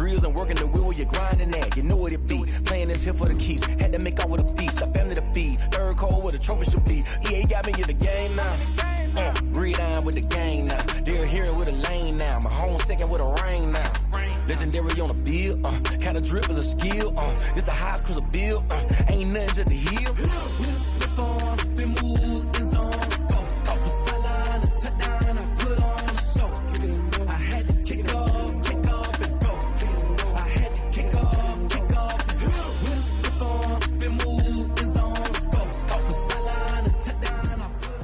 drills and working the wheel where you're grinding at. You know what it be. Playing this here for the keeps. Had to make off with a feast. A family to feed. Third cold where the trophy should be. EA got me in the game now. Breed on with the gang now. They're here with a lane now. My home second with a ring now. Legendary on the field. Kinda drip is a skill. This the highest cruiser bill. Ain't nothing just to heal. Slip on, spin move, in zone, scope. Off the sideline, a touchdown, I put on a show. I had to kick off and go. I had to kick off and go. Slip on, spin move, in zone, scope. Off the sideline, a touchdown, I put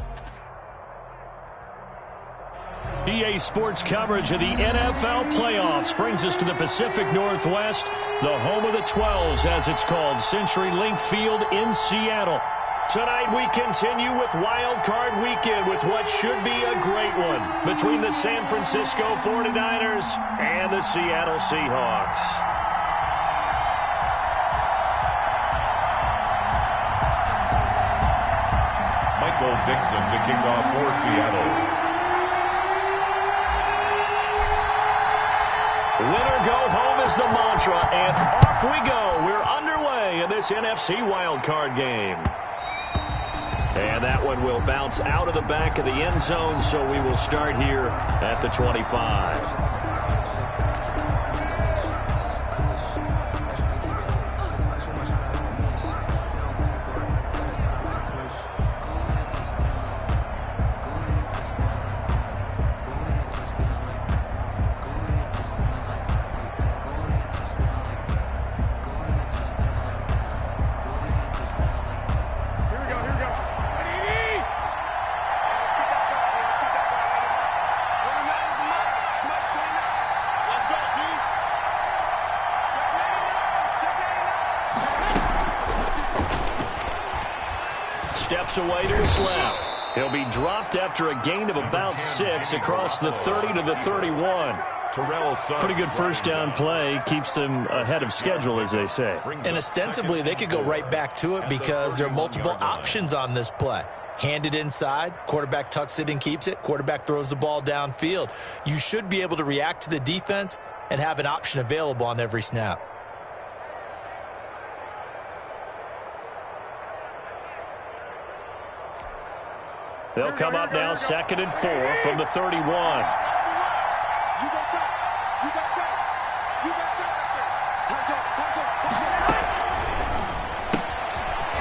on. EA Sports coverage of the NFL playoffs brings us to the Pacific Northwest, the home of the 12s, as it's called, CenturyLink Field in Seattle. Tonight we continue with Wildcard Weekend with what should be a great one between the San Francisco 49ers and the Seattle Seahawks. Michael Dixon to kick off for Seattle. Winner go home is the mantra, and off we go. We're underway in this NFC wildcard game. And that one will bounce out of the back of the end zone, so we will start here at the 25. Steps away to his left. He'll be dropped after a gain of about 6 across the 30 to the 31. Pretty good first down play. Keeps them ahead of schedule, as they say. And ostensibly, they could go right back to it because there are multiple options on this play. Handed inside, quarterback tucks it and keeps it, quarterback throws the ball downfield. You should be able to react to the defense and have an option available on every snap. They'll come up now 2nd and 4 from the 31.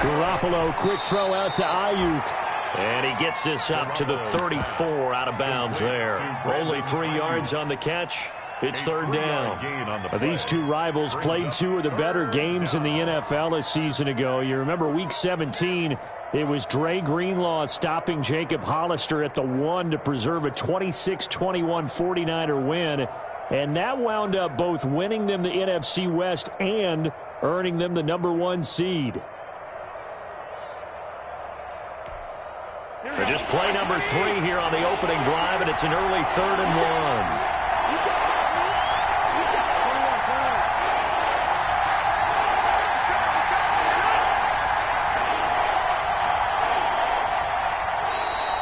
Garoppolo, quick throw out to Ayuk. And he gets this up to the 34 out of bounds there. Only 3 yards on the catch. It's 3rd down. These two rivals played 2 of the better games in the NFL a season ago. You remember Week 17, it was Dre Greenlaw stopping Jacob Hollister at the 1 to preserve a 26-21 49er win. And that wound up both winning them the NFC West and earning them the #1 seed. Just play number 3 here on the opening drive, and it's an early 3rd and 1.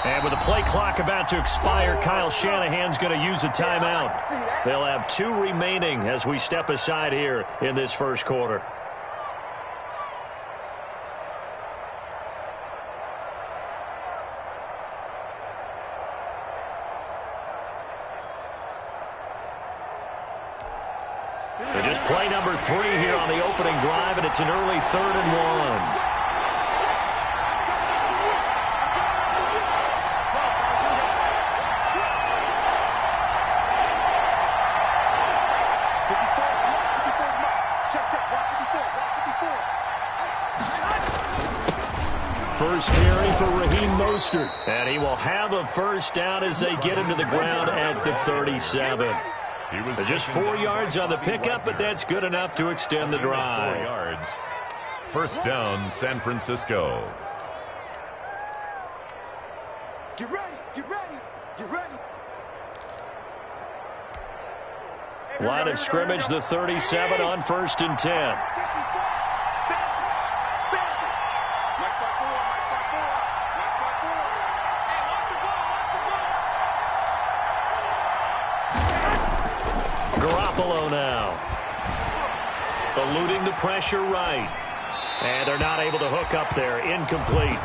And with the play clock about to expire, Kyle Shanahan's going to use a timeout. They'll have 2 remaining as we step aside here in this first quarter. Just play number 3 here on the opening drive, and it's an early 3rd and 1. First carry for Raheem Mostert. And he will have a first down as they get him to the ground at the 37. Just 4 yards on the pickup, but that's good enough to extend the drive. 4 yards. First down, San Francisco. Get ready, get ready, get ready. Line of scrimmage, the 37 on 1st and 10. Garoppolo now. eluding the pressure right. And they're not able to hook up there. Incomplete.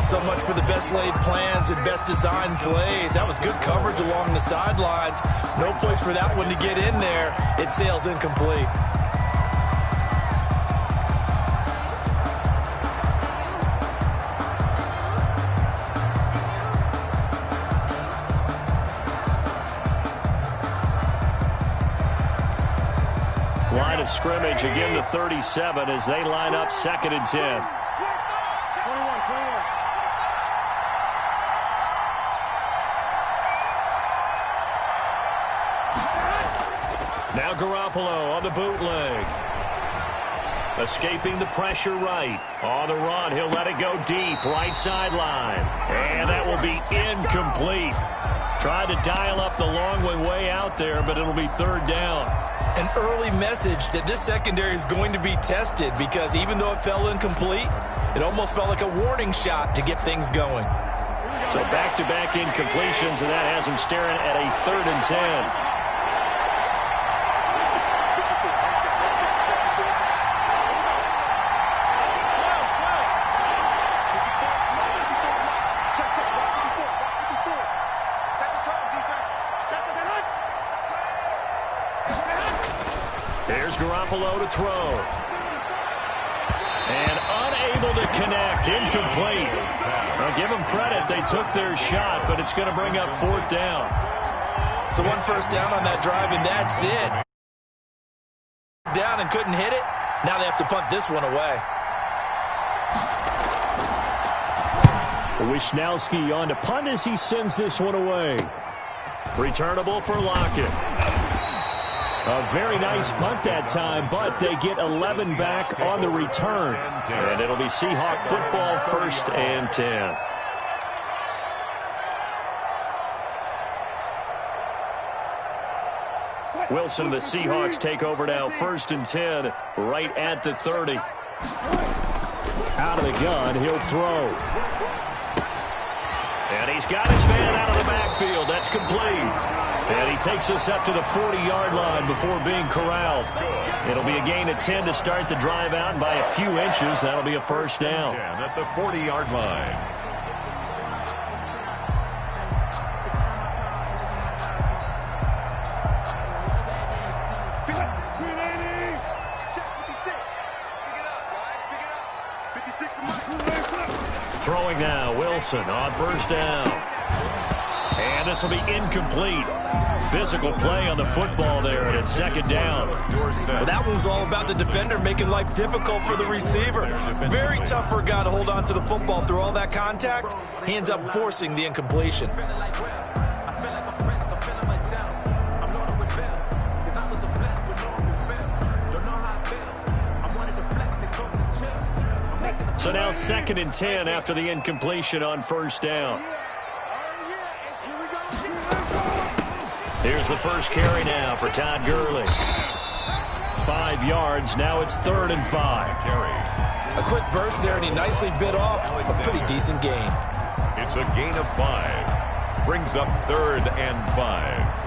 So much for the best laid plans and best designed plays. That was good coverage along the sidelines. No place for that one to get in there. It sails incomplete. Line of scrimmage, again the 37 as they line up 2nd and 10. 21. Now Garoppolo on the bootleg. Escaping the pressure right. On the run, he'll let it go deep, right sideline. And that will be incomplete. Tried to dial up the long way out there, but it'll be 3rd down. An early message that this secondary is going to be tested because even though it fell incomplete, it almost felt like a warning shot to get things going. So back-to-back incompletions, and that has him staring at a 3rd and 10. Here's Garoppolo to throw. And unable to connect. Incomplete. I'll give them credit. They took their shot, but it's going to bring up 4th down. So 1 first down on that drive, and that's it. Down and couldn't hit it. Now they have to punt this one away. Wishnowski on to punt as he sends this one away. Returnable for Lockett. A very nice punt that time, but they get 11 back on the return. And it'll be Seahawk football, 1st and 10. Wilson and the Seahawks take over now, 1st and 10, right at the 30. Out of the gun, he'll throw. And he's got his man out of the backfield. That's complete. And he takes us up to the 40-yard line before being corralled. It'll be a gain of 10 to start the drive out, and by a few inches, that'll be a 1st down. 10 at the 40-yard line. Throwing now, Wilson on 1st down. And this will be incomplete. Physical play on the football there, and it's 2nd down. Well, that one was all about the defender making life difficult for the receiver. Very tough for a guy to hold on to the football through all that contact. He ends up forcing the incompletion. So now 2nd and 10 after the incompletion on 1st down. Here's the first carry now for Todd Gurley. 5 yards. Now it's 3rd and 5. A quick burst there, and he nicely bit off a pretty decent gain. It's a gain of 5. Brings up 3rd and 5.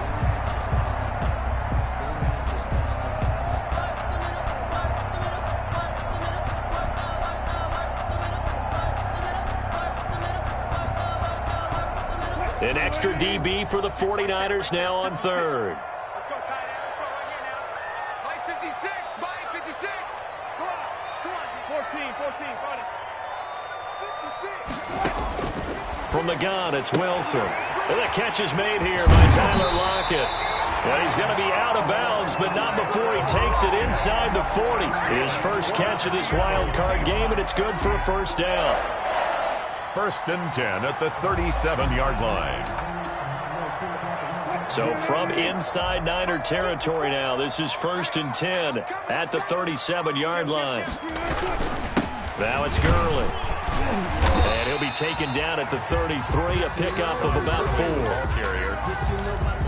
An extra DB for the 49ers now on 3rd. Let's go, tight end. Let's go right here now. Mike 56. Mike 56. Come on. Come on. 14. Run it. 56. From the gun, it's Wilson. And the catch is made here by Tyler Lockett. And he's going to be out of bounds, but not before he takes it inside the 40. His first catch of this wild card game, and it's good for a 1st down. 1st and 10 at the 37-yard line. So from inside Niner territory now, this is 1st and 10 at the 37-yard line. Now it's Gurley. And he'll be taken down at the 33, a pickup of about 4.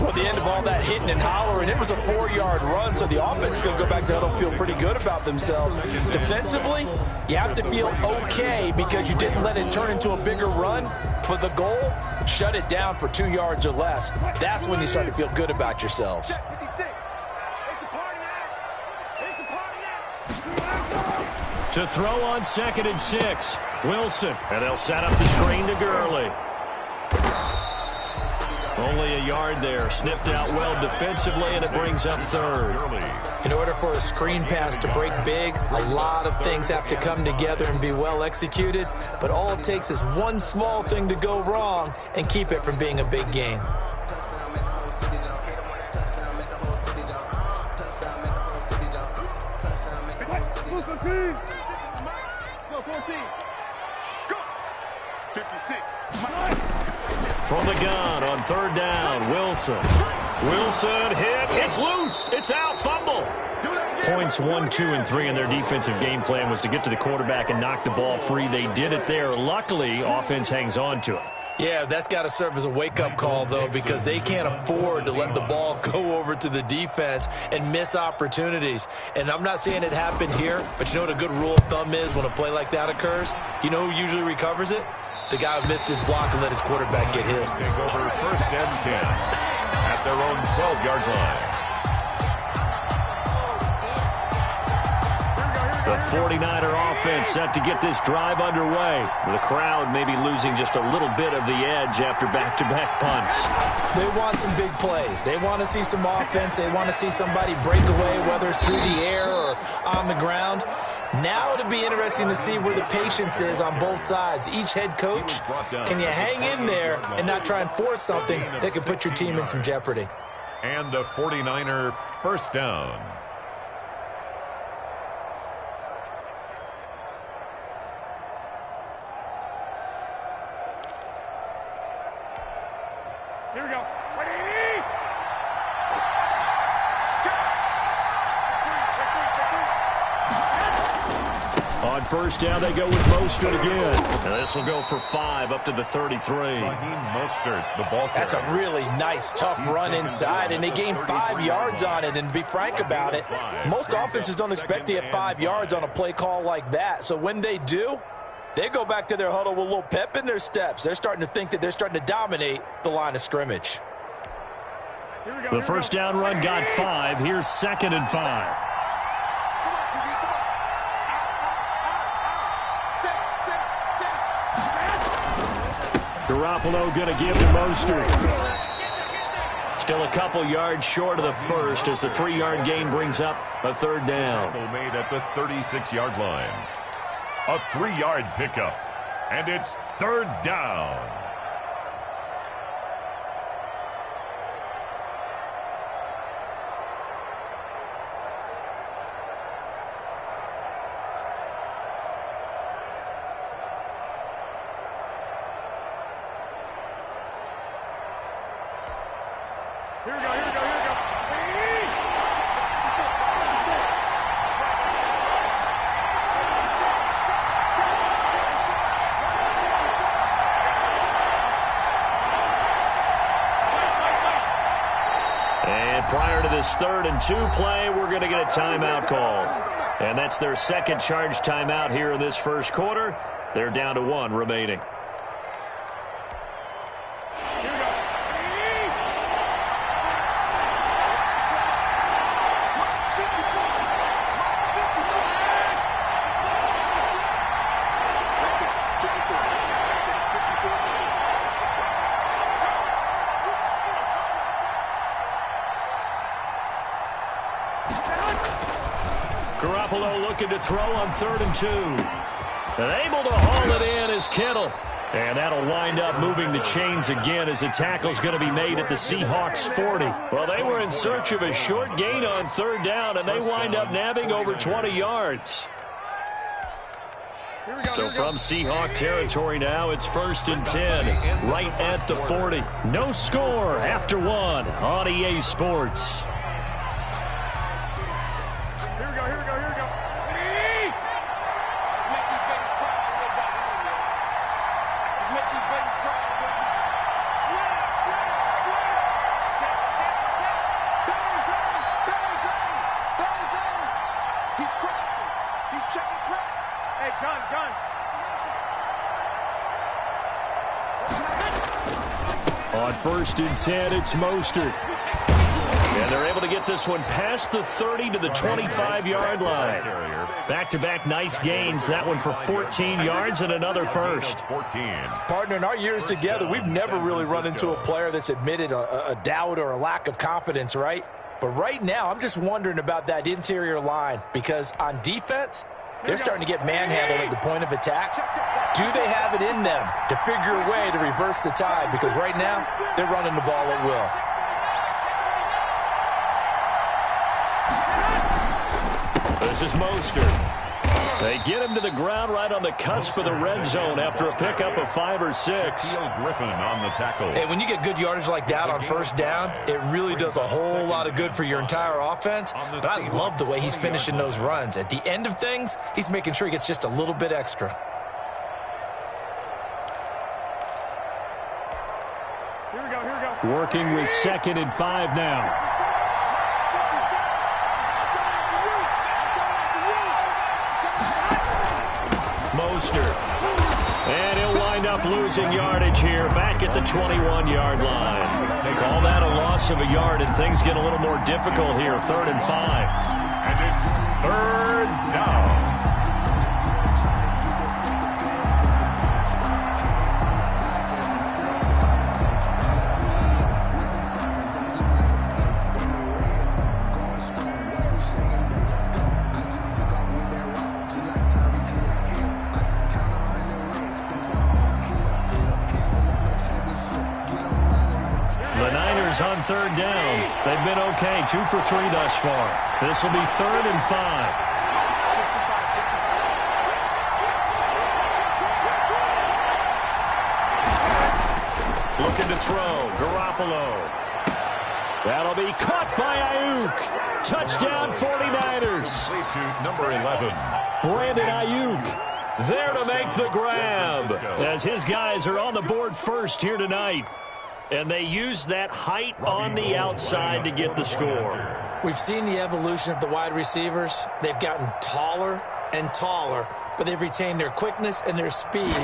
Well, the end of all that hitting and hollering, it was a 4-yard run, so the offense is going to go back there and feel pretty good about themselves. Defensively, you have to feel okay because you didn't let it turn into a bigger run, but the goal, shut it down for 2 yards or less. That's when you start to feel good about yourselves. To throw on 2nd and 6. Wilson. And they'll set up the screen to Gurley. Only a yard there. Sniffed out well defensively, and it brings up 3rd. In order for a screen pass to break big, a lot of things have to come together and be well executed. But all it takes is one small thing to go wrong and keep it from being a big game. Go, 14. Go. 56. From the gun on 3rd down, Wilson. Wilson hit. It's loose. It's out. Fumble. Points 1, 2, and 3 in their defensive game plan was to get to the quarterback and knock the ball free. They did it there. Luckily, offense hangs on to it. Yeah, that's got to serve as a wake-up call, though, because they can't afford to let the ball go over to the defense and miss opportunities. And I'm not saying it happened here, but you know what a good rule of thumb is when a play like that occurs? You know who usually recovers it? The guy who missed his block and let his quarterback get hit. Take over 1st and 10 at their own 12-yard line. The 49er offense set to get this drive underway. The crowd maybe losing just a little bit of the edge after back-to-back punts. They want some big plays. They want to see some offense. They want to see somebody break away, whether it's through the air or on the ground. Now it'll be interesting to see where the patience is on both sides. Each head coach, can you hang in there and not try and force something that could put your team in some jeopardy? And a 49er 1st down. Here we go. On 1st down, they go with Mostert again. And this will go for 5 up to the 33. Mostert, the ball carrier. That's a really nice, tough run inside, and they gained 5 yards on it. And to be frank about it, most offenses don't expect to get 5 yards on a play call like that. So when they do, they go back to their huddle with a little pep in their steps. They're starting to think that they're starting to dominate the line of scrimmage. The 1st down run got 5. Here's 2nd and 5. Garoppolo going to give to Mostert. Still a couple yards short of the 1st as the 3-yard gain brings up a 3rd down. Tackle made at the 36-yard line. A 3-yard pickup, and it's 3rd down. Here we go, here we go, here we go. And prior to this 3rd and 2 play, we're going to get a timeout call. And that's their 2nd charge timeout here in this 1st quarter. They're down to 1 remaining. Garoppolo looking to throw on 3rd and 2. And able to haul it in is Kittle. And that'll wind up moving the chains again as the tackle's going to be made at the Seahawks 40. Well, they were in search of a short gain on 3rd down, and they wind up nabbing over 20 yards. So from Seahawk territory now, it's 1st and 10, right at the 40. No score after 1 on EA Sports. On 1st and 10, it's Mostert. And they're able to get this one past the 30 to the 25-yard line. Back-to-back nice gains. That one for 14 yards and another first. Partner, in our years together, we've never really run into a player that's admitted a doubt or a lack of confidence, right? But right now, I'm just wondering about that interior line because on defense, they're starting to get manhandled at the point of attack. Do they have it in them to figure a way to reverse the tide? Because right now, they're running the ball at will. This is Mostert. They get him to the ground right on the cusp of the red zone after a pickup of 5 or 6. Griffin on the tackle. Hey, when you get good yardage like that on first down, it really does a whole lot of good for your entire offense. But I love the way he's finishing those runs. At the end of things, he's making sure he gets just a little bit extra. Here we go. Working with 2nd and 5 now. Mostert. And he'll wind up losing yardage here back at the 21-yard line. Call that a loss of a yard, and things get a little more difficult here. 3rd and 5. And it's 3rd down. On 3rd down. They've been okay. 2 for 3 thus far. This will be 3rd and 5. Looking to throw. Garoppolo. That'll be caught by Ayuk. Touchdown 49ers. To number 11. Brandon Ayuk there to make the grab as his guys are on the board first here tonight. And they use that height on the outside to get the score. We've seen the evolution of the wide receivers. They've gotten taller and taller, but they've retained their quickness and their speed.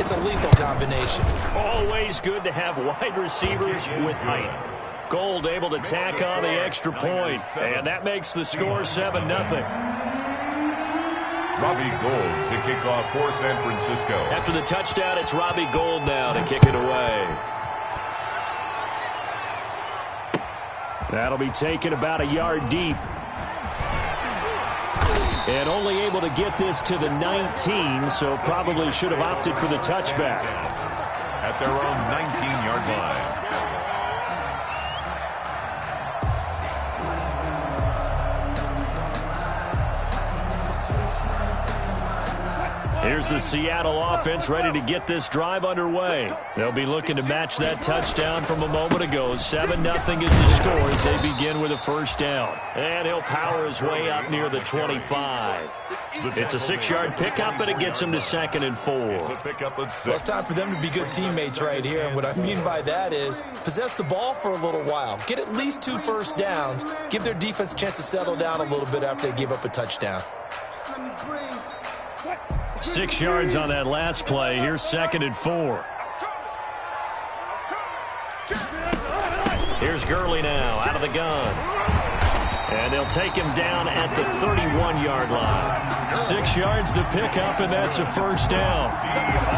It's a lethal combination. Always good to have wide receivers with height. Gold able to tack on the extra point, and that makes the score 7-0. Robbie Gould to kick off for San Francisco. After the touchdown, it's Robbie Gould now to kick it away. That'll be taken about a yard deep. And only able to get this to the 19, so probably should have opted for the touchback. At their own 19-yard line. Here's the Seattle offense ready to get this drive underway. They'll be looking to match that touchdown from a moment ago. 7-0 is the score as they begin with a first down. And he'll power his way up near the 25. It's a 6-yard pickup, but it gets him to 2nd and 4. Well, it's time for them to be good teammates right here. And what I mean by that is possess the ball for a little while. Get at least 2 first downs. Give their defense a chance to settle down a little bit after they give up a touchdown. 6 yards on that last play. Here's 2nd and 4. Here's Gurley now out of the gun. And they'll take him down at the 31-yard line. 6 yards the pickup, and that's a first down.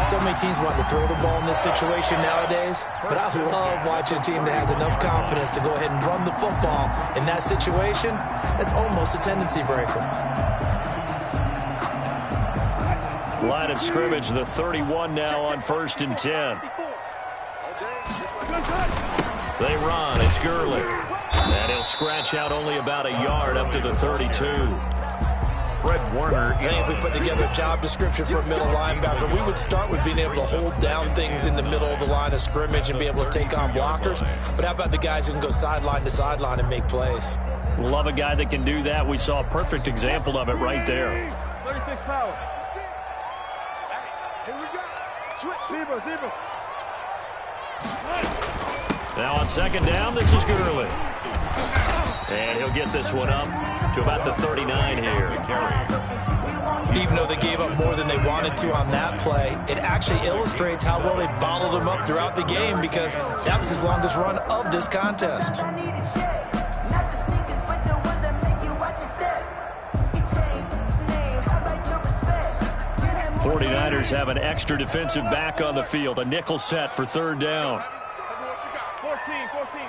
So many teams want to throw the ball in this situation nowadays, but I love watching a team that has enough confidence to go ahead and run the football in that situation. That's almost a tendency breaker. Line of scrimmage, the 31 now on 1st and 10. They run. It's Gurley. And he'll scratch out only about a yard up to the 32. Fred Warner. I think if we put together a job description for a middle linebacker, we would start with being able to hold down things in the middle of the line of scrimmage and be able to take on blockers. But how about the guys who can go sideline to sideline and make plays? Love a guy that can do that. We saw a perfect example of it right there. 36 power. Here we go. Switch. Deeper. Now on 2nd down, this is Gurley. And he'll get this one up to about the 39 here. Even though they gave up more than they wanted to on that play, it actually illustrates how well they bottled him up throughout the game because that was his longest run of this contest. 49ers have an extra defensive back on the field. A nickel set for third down. 14, 14,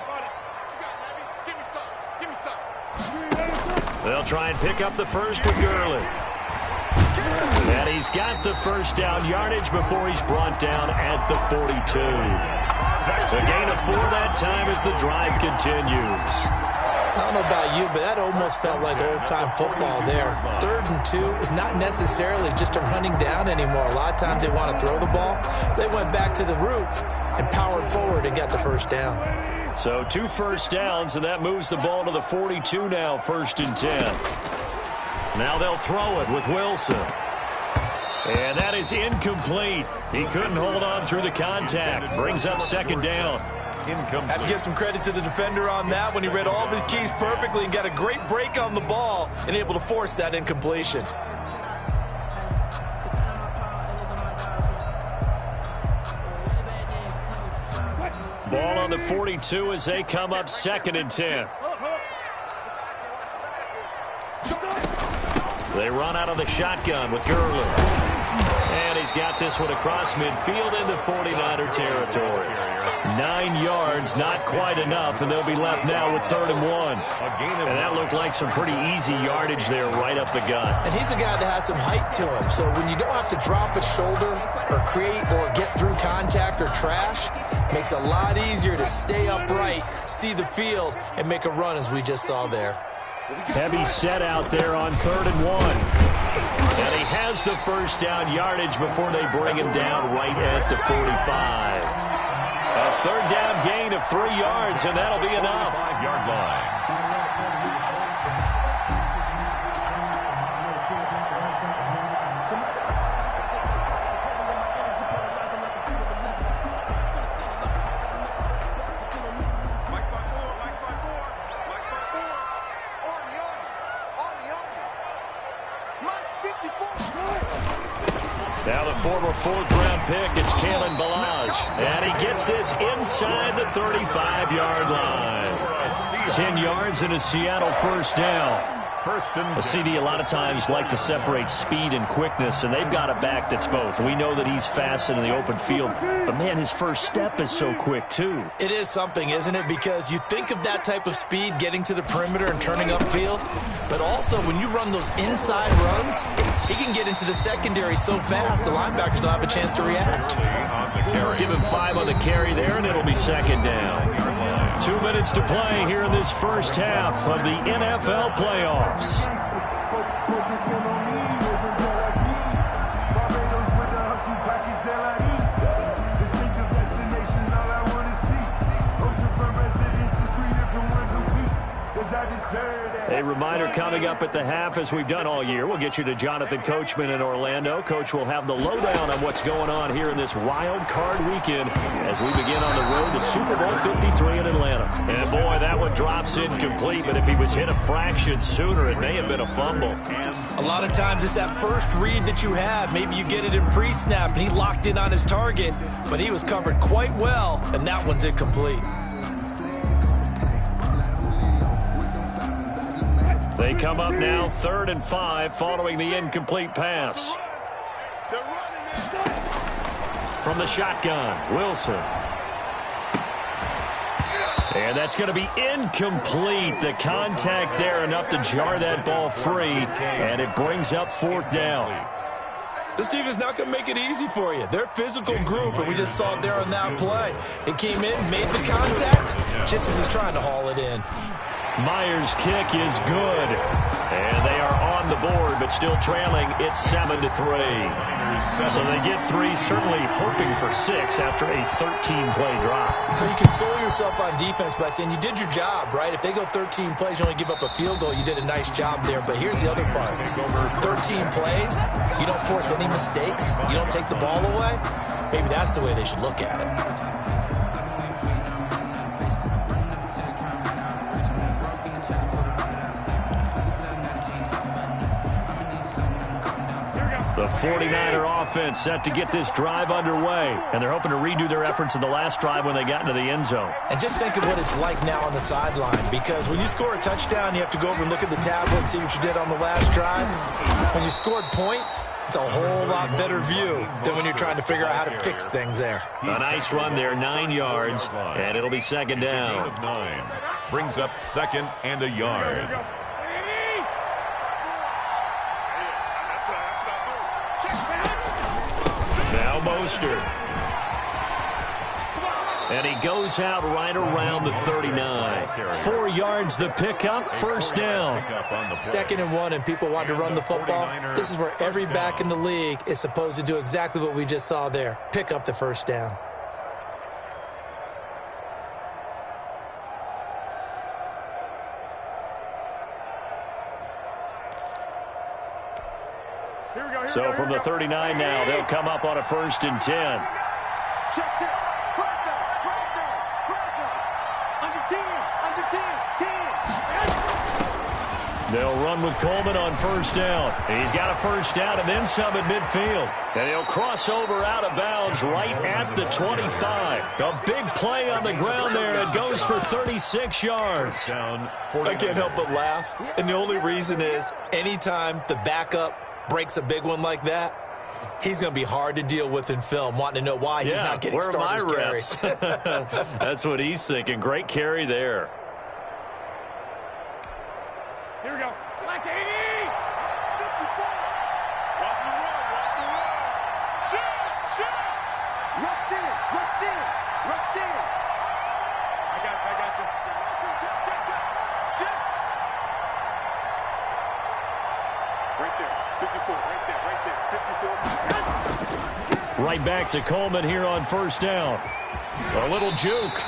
give me some. They'll try and pick up the first with Gurley. And he's got the first down yardage before he's brought down at the 42. A gain of 4 that time as the drive continues. I don't know about you, but that almost felt like old-time football there. 3rd and 2 is not necessarily just a running down anymore. A lot of times they want to throw the ball. They went back to the roots and powered forward and got the first down. So 2 first downs, and that moves the ball to the 42 now, 1st and 10. Now they'll throw it with Wilson. And that is incomplete. He couldn't hold on through the contact. Brings up 2nd down. Have to give some credit to the defender on that when he read all of his keys perfectly and got a great break on the ball and able to force that incompletion. Ball on the 42 as they come up 2nd and 10. They run out of the shotgun with Gurley. And he's got this one across midfield into 49er territory. 9 yards, not quite enough, and they'll be left now with 3rd and 1. And that looked like some pretty easy yardage there right up the gut. And he's a guy that has some height to him, so when you don't have to drop a shoulder or create or get through contact or trash, makes it a lot easier to stay upright, see the field, and make a run as we just saw there. Heavy set out there on 3rd and 1. And he has the first down yardage before they bring him down right at the 45. A 3rd down gain of 3 yards, and that'll be enough. 5-yard line. Now the former 4th-round pick, it's Kalen Ballage. And he gets this inside the 35-yard line. 10 yards and a Seattle first down. A CD a lot of times like to separate speed and quickness, and they've got a back that's both. We know that he's fast in the open field, but, man, his first step is so quick, too. It is something, isn't it? Because you think of that type of speed getting to the perimeter and turning upfield, but also when you run those inside runs, he can get into the secondary so fast the linebackers don't have a chance to react. Give him 5 on the carry there, and it'll be 2nd down. 2 minutes to play here in this first half of the NFL playoffs. A reminder coming up at the half, as we've done all year. We'll get you to Jonathan Coachman in Orlando. Coach will have the lowdown on what's going on here in this wild card weekend as we begin on the road to Super Bowl 53 in Atlanta. And, boy, that one drops incomplete, but if he was hit a fraction sooner, it may have been a fumble. A lot of times it's that first read that you have. Maybe you get it in pre-snap, and he locked in on his target, but he was covered quite well, and that one's incomplete. They come up now 3rd and 5 following the incomplete pass. From the shotgun, Wilson. And that's going to be incomplete. The contact there enough to jar that ball free, and it brings up 4th down. This team is not going to make it easy for you. They're a physical group, and we just saw it there on that play. It came in, made the contact, just as he's trying to haul it in. Myers' kick is good, and they are on the board, but still trailing. It's 7-3. So they get 3, certainly hoping for 6 after a 13-play drive. So you console yourself on defense by saying you did your job, right? If they go 13 plays, you only give up a field goal, you did a nice job there. But here's the other part. 13 plays, you don't force any mistakes, you don't take the ball away. Maybe that's the way they should look at it. The 49er offense set to get this drive underway, and they're hoping to redo their efforts in the last drive when they got into the end zone. And just think of what it's like now on the sideline, because when you score a touchdown, you have to go over and look at the tablet and see what you did on the last drive. When you scored points, It's a whole lot better view than when you're trying to figure out how to fix things there. A nice run there, 9 yards, and it'll be second down. 9 brings up 2nd and a yard. Now Mostert. And he goes out right around the 39. 4 yards the pickup, first down. 2nd and 1, and people want to run the football. This is where every back in the league is supposed to do exactly what we just saw there. Pick up the first down. So from the 39 now, they'll come up on a 1st and 10. Check. First down. Under 10. They'll run with Coleman on 1st down. He's got a 1st down and then some at midfield. And he'll cross over out of bounds right at the 25. A big play on the ground there. It goes for 36 yards. I can't help but laugh, and the only reason is anytime the backup breaks a big one like that, he's going to be hard to deal with in film, wanting to know why he's not getting starters carries. That's what he's thinking. Great carry there. Here we go. Black 80. 54. Watch the run. Shoot. Rush in. I got you. Check. Right there. 54. Right there. 54. Right back to Coleman here on 1st down. A little juke.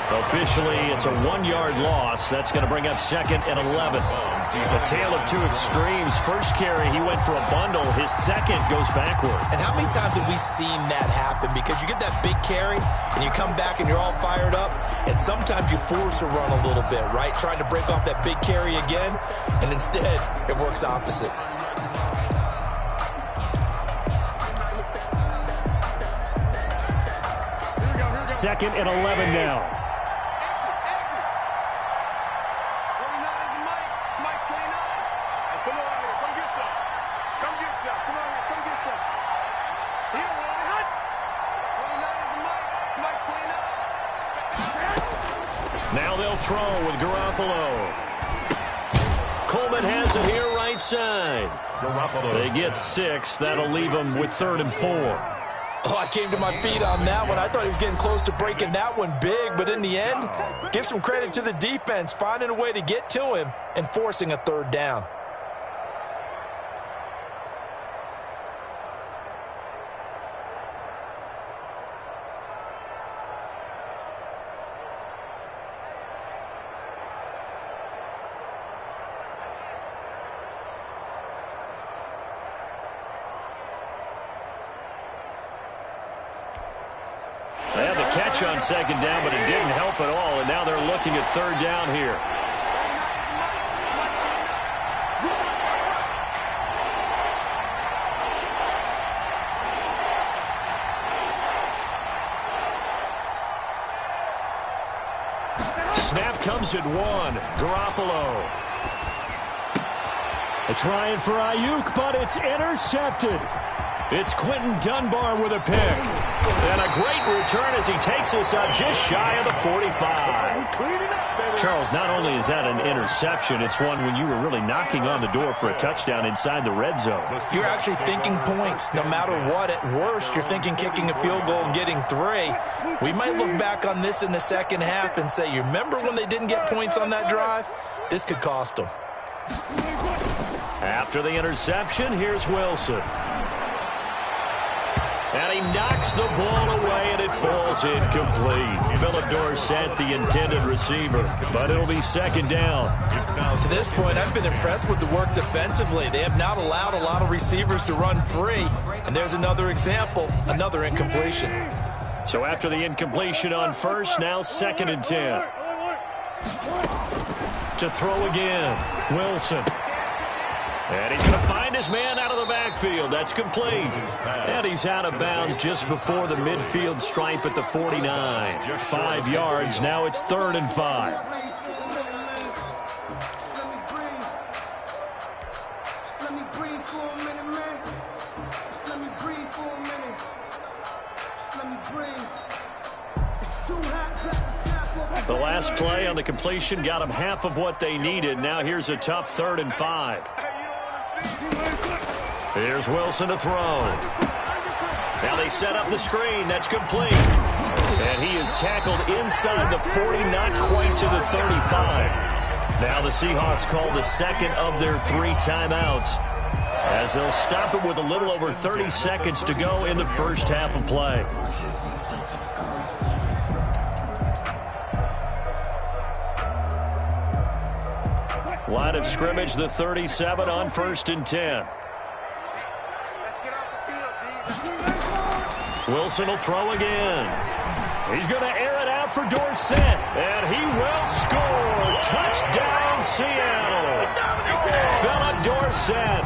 Officially, it's a 1-yard loss. That's going to bring up 2nd and 11. A tale of two extremes. First carry, he went for a bundle. His second goes backward. And how many times have we seen that happen? Because you get that big carry, and you come back and you're all fired up, and sometimes you force a run a little bit, right? Trying to break off that big carry again, and instead, it works opposite. Second and 11 now. Now they'll throw with Garoppolo. Coleman has it here right side. They get 6. That'll leave them with 3rd and 4. Oh, I came to my feet on that one. I thought he was getting close to breaking that one big, but in the end, give some credit to the defense, finding a way to get to him and forcing a 3rd down. They had the catch on 2nd down, but it didn't help at all, and now they're looking at 3rd down here. Snap comes at 1. Garoppolo. They're trying for Ayuk, but it's intercepted. It's Quentin Dunbar with a pick. And a great return as he takes us up just shy of the 45. Charles, not only is that an interception, it's one when you were really knocking on the door for a touchdown inside the red zone. You're actually thinking points no matter what. At worst, you're thinking kicking a field goal and getting 3. We might look back on this in the second half and say, you remember when they didn't get points on that drive? This could cost them. After the interception, here's Wilson. And he knocks the ball away, and it falls incomplete. Philip Dorsett, the intended receiver, but it'll be 2nd down. To this point, I've been impressed with the work defensively. They have not allowed a lot of receivers to run free, and there's another example, another incompletion. So after the incompletion on 1st, now 2nd and 10. To throw again, Wilson. And he's going to find his man out of the backfield. That's complete. And he's out of bounds just before the midfield stripe at the 49. 5 yards. Now it's 3rd and 5. The last play on the completion got them half of what they needed. Now here's a tough 3rd and 5. Here's Wilson to throw. Now they set up the screen. That's complete. And he is tackled inside the 40, not quite to the 35. Now the Seahawks call the second of their 3 timeouts, as they'll stop it with a little over 30 seconds to go in the first half of play. Line of scrimmage, the 37 on 1st and 10. Wilson will throw again. He's going to air it out for Dorsett, and he will score. Touchdown, Seattle. Philip Dorsett,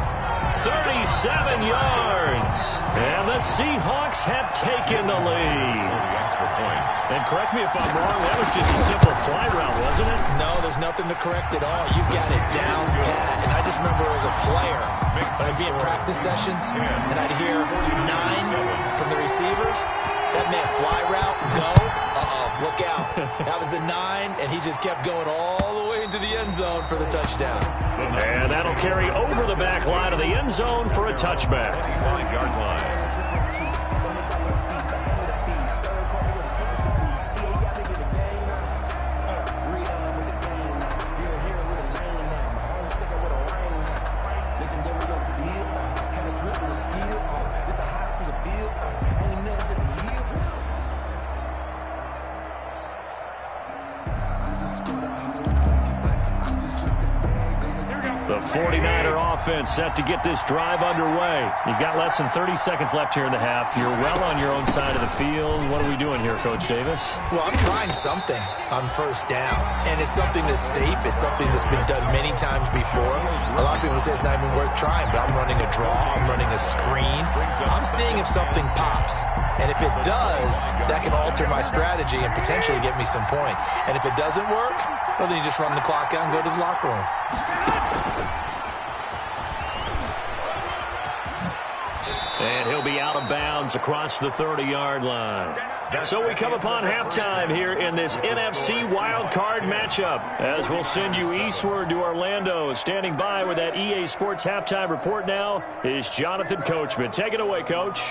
37 yards. And the Seahawks have taken the lead. And correct me if I'm wrong, that was just a simple fly route, wasn't it? No, there's nothing to correct at all. You got it down pat. And I just remember as a player, when I'd be in practice sessions, and I'd hear 9 from the receivers, that meant fly route, go. Look out. That was the 9, and he just kept going all the way into the end zone for the touchdown. And that'll carry over the back line of the end zone for a touchback. 5-yard line. The 49er offense set to get this drive underway. You've got less than 30 seconds left here in the half. You're well on your own side of the field. What are we doing here, Coach Davis? Well, I'm trying something on 1st down, and it's something that's safe. It's something that's been done many times before. A lot of people say it's not even worth trying, but I'm running a draw. I'm running a screen. I'm seeing if something pops. And if it does, that can alter my strategy and potentially get me some points. And if it doesn't work, well, then you just run the clock out and go to the locker room. And he'll be out of bounds across the 30-yard line. So we come upon halftime here in this NFC Wildcard matchup, as we'll send you eastward to Orlando. Standing by with that EA Sports halftime report now is Jonathan Coachman. Take it away, Coach.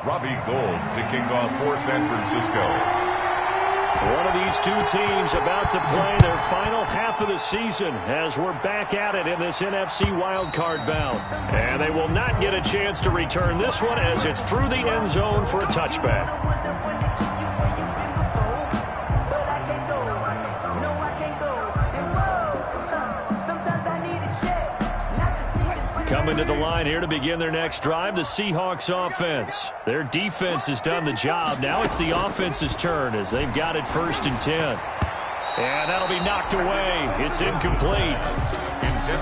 Robbie Gould to kick off for San Francisco. One of these two teams about to play their final half of the season as we're back at it in this NFC wildcard bout. And they will not get a chance to return this one as it's through the end zone for a touchback. Coming to the line here to begin their next drive, the Seahawks offense. Their defense has done the job. Now it's the offense's turn as they've got it 1st and 10. And that'll be knocked away. It's incomplete.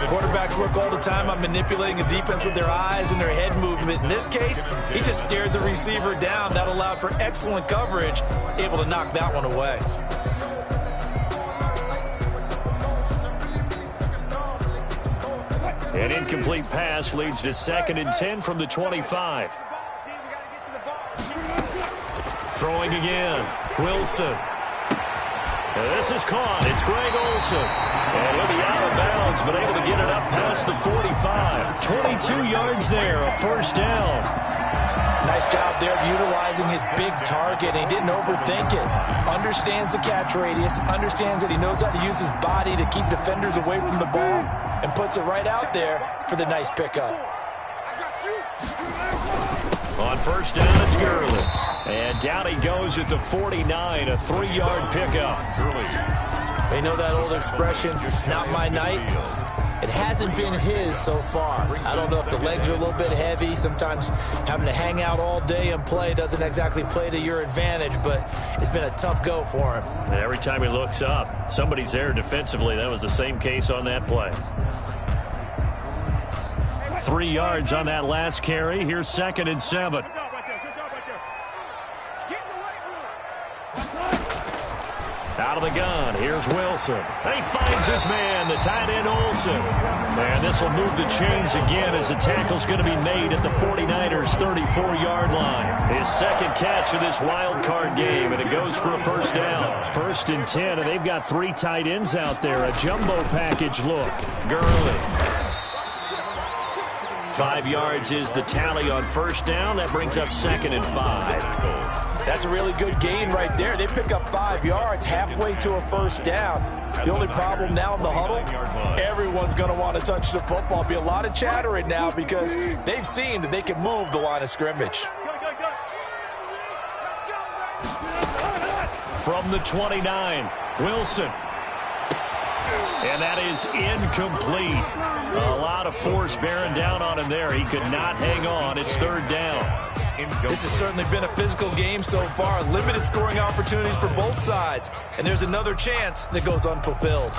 Quarterbacks work all the time on manipulating a defense with their eyes and their head movement. In this case, he just stared the receiver down. That allowed for excellent coverage, able to knock that one away. An incomplete pass leads to 2nd and 10 from the 25. Throwing again. Wilson. This is caught. It's Greg Olsen. And he'll be out of bounds, but able to get it up past the 45. 22 yards there, a 1st down. Nice job there of utilizing his big target. He didn't overthink it. Understands the catch radius. Understands that he knows how to use his body to keep defenders away from the ball. And puts it right out there for the nice pickup. On 1st down, it's Gurley. And down he goes at the 49, a 3-yard pickup. They know that old expression, it's not my night. It hasn't been his so far. I don't know if the legs are a little bit heavy. Sometimes having to hang out all day and play doesn't exactly play to your advantage, but it's been a tough go for him. And every time he looks up, somebody's there defensively. That was the same case on that play. 3 yards on that last carry. Here's 2nd and 7. Out of of the gun. Here's Wilson. And he finds his man, the tight end Olsen. And this will move the chains again as the tackle's going to be made at the 49ers' 34-yard line. His second catch of this wild card game, and it goes for a first down. 1st and 10, and they've got 3 tight ends out there. A jumbo package look. Gurley. 5 yards is the tally on first down. That brings up 2nd and 5. That's a really good gain right there. They pick up 5 yards halfway to a first down. The only problem now in the huddle, everyone's going to want to touch the football. Be a lot of chattering now because they've seen that they can move the line of scrimmage. From the 29, Wilson. And that is incomplete. A lot of force bearing down on him there. He could not hang on. It's 3rd down. This has certainly been a physical game so far. Limited scoring opportunities for both sides. And there's another chance that goes unfulfilled.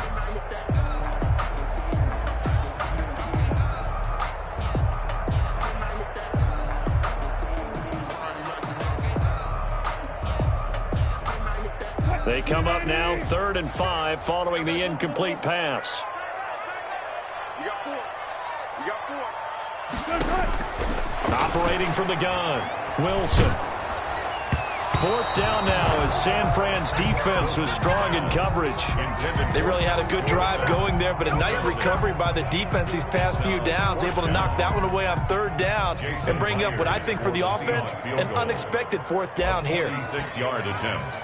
They come up now 3rd and 5 following the incomplete pass. You got 4. You got 4. Operating from the gun, Wilson. 4th down now as San Fran's defense was strong in coverage. They really had a good drive going there, but a nice recovery by the defense these past few downs, able to knock that one away on 3rd down and bring up what I think for the offense, an unexpected 4th down here. 6-yard attempt.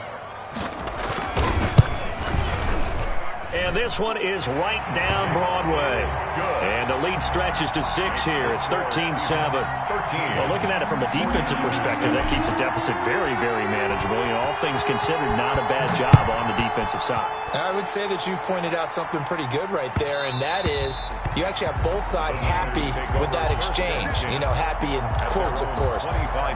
And this one is right down Broadway. And the lead stretches to 6 here. It's 13-7. Well, looking at it from a defensive perspective, that keeps the deficit very, very manageable. You know, all things considered, not a bad job on the defensive side. I would say that you've pointed out something pretty good right there, and that is you actually have both sides happy with that exchange. You know, happy in quotes, of course.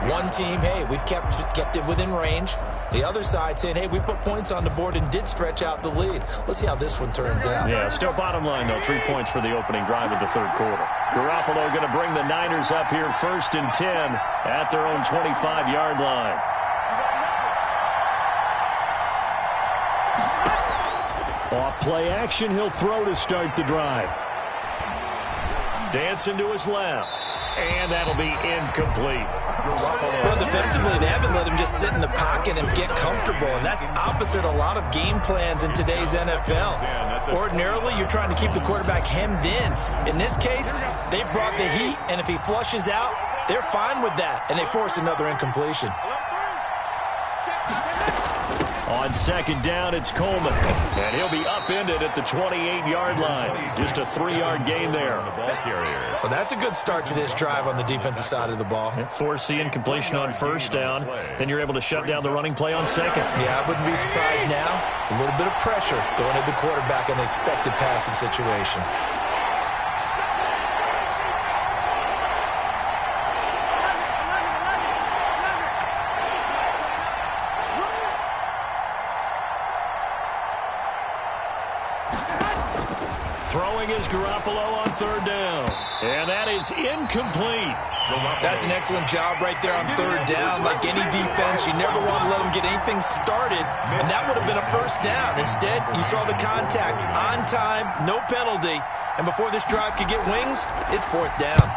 One team, hey, we've kept it within range. The other side saying, hey, we put points on the board and did stretch out the lead. Let's see how this one turns out. Yeah, still bottom line, though, 3 points for the opening drive of the 3rd quarter. Garoppolo going to bring the Niners up here 1st and 10 at their own 25-yard line. Off play action, he'll throw to start the drive. Dancing to his left. And that'll be incomplete. Well, defensively, they haven't let him just sit in the pocket and get comfortable, and that's opposite a lot of game plans in today's NFL. Ordinarily, you're trying to keep the quarterback hemmed in. In this case, they brought the heat, and if he flushes out, they're fine with that, and they force another incompletion. On 2nd down, it's Coleman. And he'll be upended at the 28-yard line. Just a 3-yard gain there. Well, that's a good start to this drive on the defensive side of the ball. Force the incompletion on 1st down. Then you're able to shut down the running play on 2nd. Yeah, I wouldn't be surprised now. A little bit of pressure going at the quarterback in an expected passing situation. Throwing is Garoppolo on 3rd down. And that is incomplete. That's an excellent job right there on 3rd down. Like any defense, you never want to let them get anything started, and that would have been a first down. Instead, you saw the contact on time, no penalty, and before this drive could get wings, it's 4th down.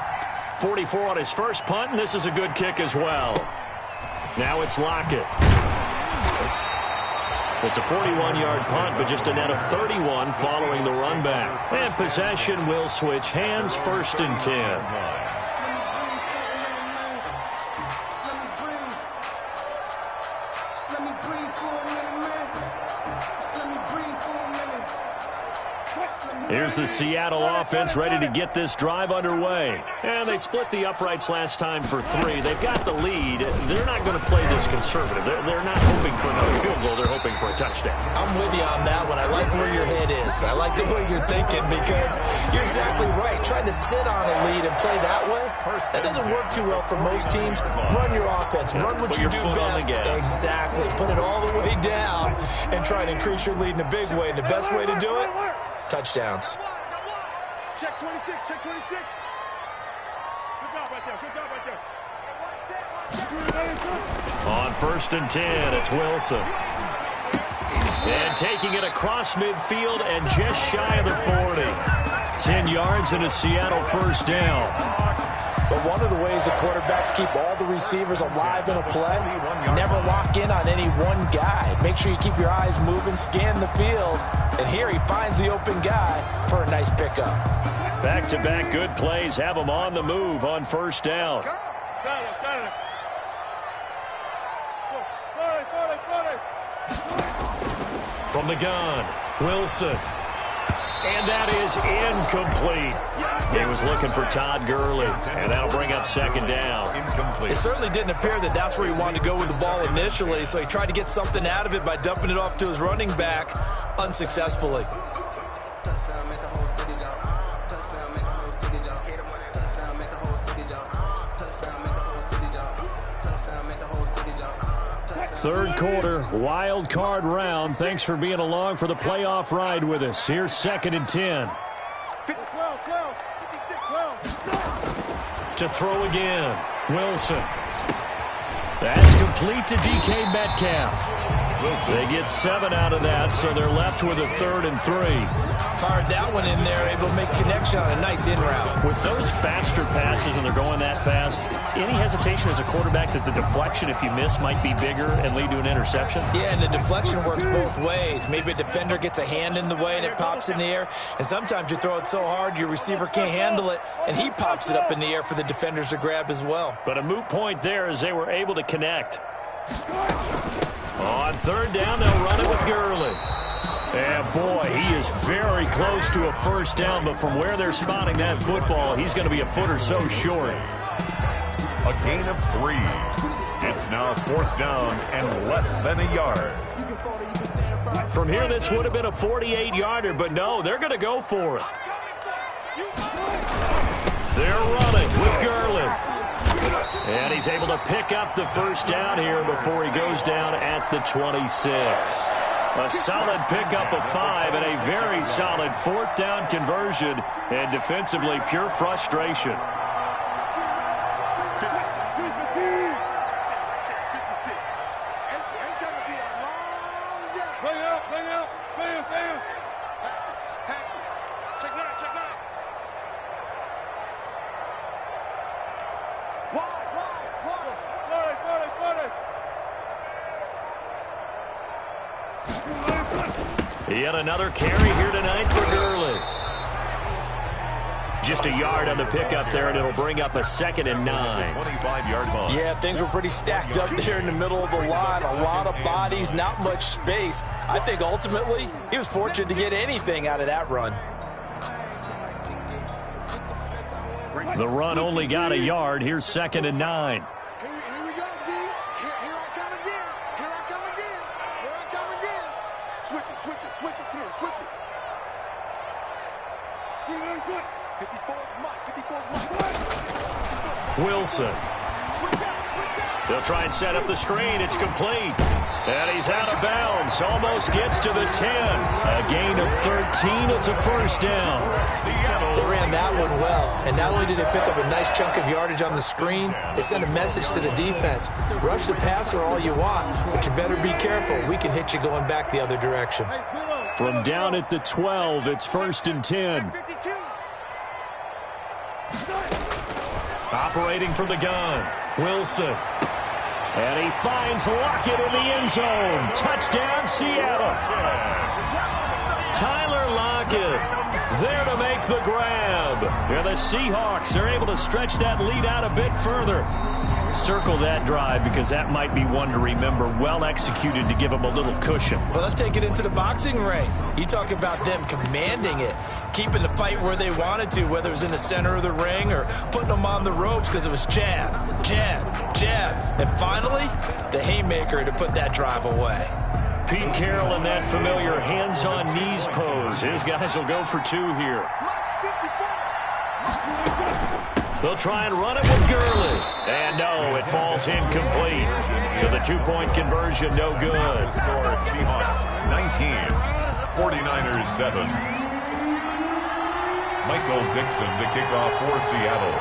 44 on his first punt, and this is a good kick as well. Now it's Lockett. It's a 41-yard punt, but just a net of 31 following the run back. And possession will switch hands, 1st and 10. Here's the Seattle offense ready to get this drive underway. And they split the uprights last time for 3. They've got the lead. They're not going to play this conservative. They're not hoping for another field goal. They're hoping for a touchdown. I'm with you on that one. I like where your head is. I like the way you're thinking because you're exactly right. Trying to sit on a lead and play that way, that doesn't work too well for most teams. Run your offense. Run what you do best. Exactly. Put it all the way down and try to increase your lead in a big way. And the best way to do it, touchdowns. Check 26, check 26. Good job right there, good job right there. On 1st and 10, it's Wilson. And taking it across midfield and just shy of the 40. 10 yards and a Seattle first down. But one of the ways the quarterbacks keep all the receivers alive in a play, never lock in on any one guy. Make sure you keep your eyes moving, scan the field. And here he finds the open guy for a nice pickup. Back-to-back good plays have him on the move on first down. From the gun, Wilson. And that is incomplete. He was looking for Todd Gurley, and that'll bring up second down. It certainly didn't appear that that's where he wanted to go with the ball initially, so he tried to get something out of it by dumping it off to his running back unsuccessfully. Third quarter, wild card round. Thanks for being along for the playoff ride with us. Here's second and 10. 12. To throw again, Wilson. That's complete to DK Metcalf. They get 7 out of that, so they're left with a 3rd and 3. Fired that one in there, able to make connection on a nice in route. With those faster passes and they're going that fast, any hesitation as a quarterback that the deflection, if you miss, might be bigger and lead to an interception? Yeah, and the deflection works both ways. Maybe a defender gets a hand in the way and it pops in the air, and sometimes you throw it so hard your receiver can't handle it, and he pops it up in the air for the defenders to grab as well. But a moot point there as they were able to connect. On third down, they'll run it with Gurley. And boy, he is very close to a first down, but from where they're spotting that football, he's going to be a foot or so short. A gain of 3. It's now 4th down and less than a yard. From here, this would have been a 48-yarder, but no, they're going to go for it. They're running with Gurley. And he's able to pick up the first down here before he goes down at the 26. A solid pickup of 5 and a very solid 4th down conversion, and defensively pure frustration. 56. It's going to be a long day. Bring up. Pass it. Check 9. Wide. 40. Yet another carry here tonight for Gurley. Just a yard on the pickup there, and it'll bring up a 2nd and 9. 25-yard line. Yeah, things were pretty stacked up there in the middle of the line. A lot of bodies, not much space. I think ultimately he was fortunate to get anything out of that run. The run only got a yard. Here's 2nd and 9. Here we go, D. Here I come again. Switch it. Come here, switch it. 54's Mike. Wilson. They'll try and set up the screen. It's complete. And he's out of bounds. Almost gets to the 10. A gain of 13. It's a first down. They ran that one well. And not only did they pick up a nice chunk of yardage on the screen, they sent a message to the defense. Rush the passer all you want, but you better be careful. We can hit you going back the other direction. From down at the 12, it's 1st and 10. Operating from the gun, Wilson. And he finds Lockett in the end zone. Touchdown, Seattle. Tyler Lockett there to make the grab. And the Seahawks are able to stretch that lead out a bit further. Circle that drive because that might be one to remember. Well executed to give them a little cushion. Well, let's take it into the boxing ring. You talk about them commanding it, keeping the fight where they wanted to, whether it was in the center of the ring or putting them on the ropes because it was jab. And finally, the haymaker to put that drive away. Pete Carroll in that familiar hands-on knees pose. His guys will go for 2 here. They'll try and run it with Gurley. And no, it falls incomplete. So the 2-point conversion, no good. Score Seahawks 19, 49ers 7. Michael Dixon to kick off for Seattle.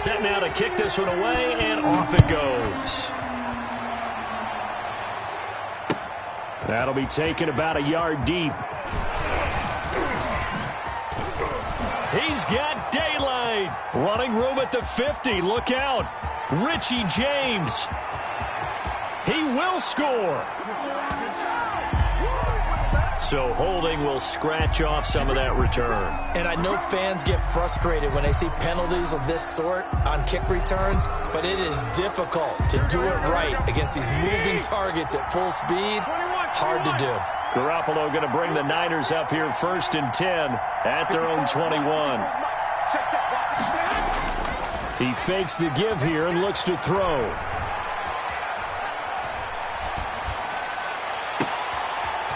Set now to kick this one away, and off it goes. That'll be taken about a yard deep. He's got daylight. Running room at the 50. Look out. Richie James. He will score. So holding will scratch off some of that return. And I know fans get frustrated when they see penalties of this sort on kick returns, but it is difficult to do it right against these moving targets at full speed. Hard to do. Garoppolo going to bring the Niners up here 1st and 10 at their own 21. He fakes the give here and looks to throw.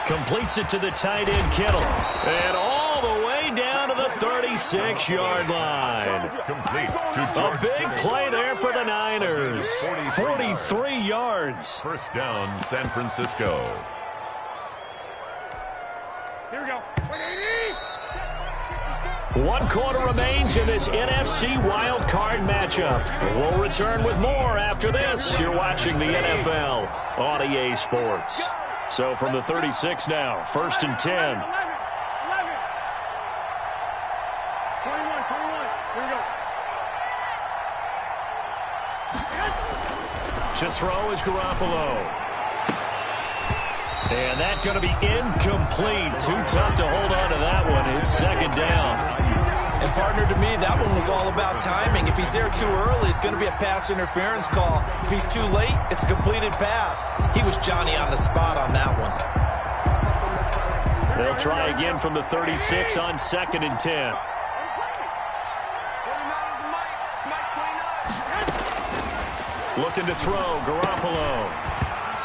Completes it to the tight end, Kittle. And all the way down to the 36-yard line. A big play there for the Niners. 43 yards. First down, San Francisco. Here we go. 1 quarter remains in this NFC Wildcard matchup. We'll return with more after this. You're watching the NFL on EA Sports. So from the 36 now, 1st and 10. 11. 21. Here we go. To throw is Garoppolo. And that's going to be incomplete. Too tough to hold on to that one. It's 2nd down. And partner, to me, that one was all about timing. If he's there too early, it's going to be a pass interference call. If he's too late, it's a completed pass. He was Johnny on the spot on that one. They'll try again from the 36 on 2nd and 10. Looking to throw, Garoppolo.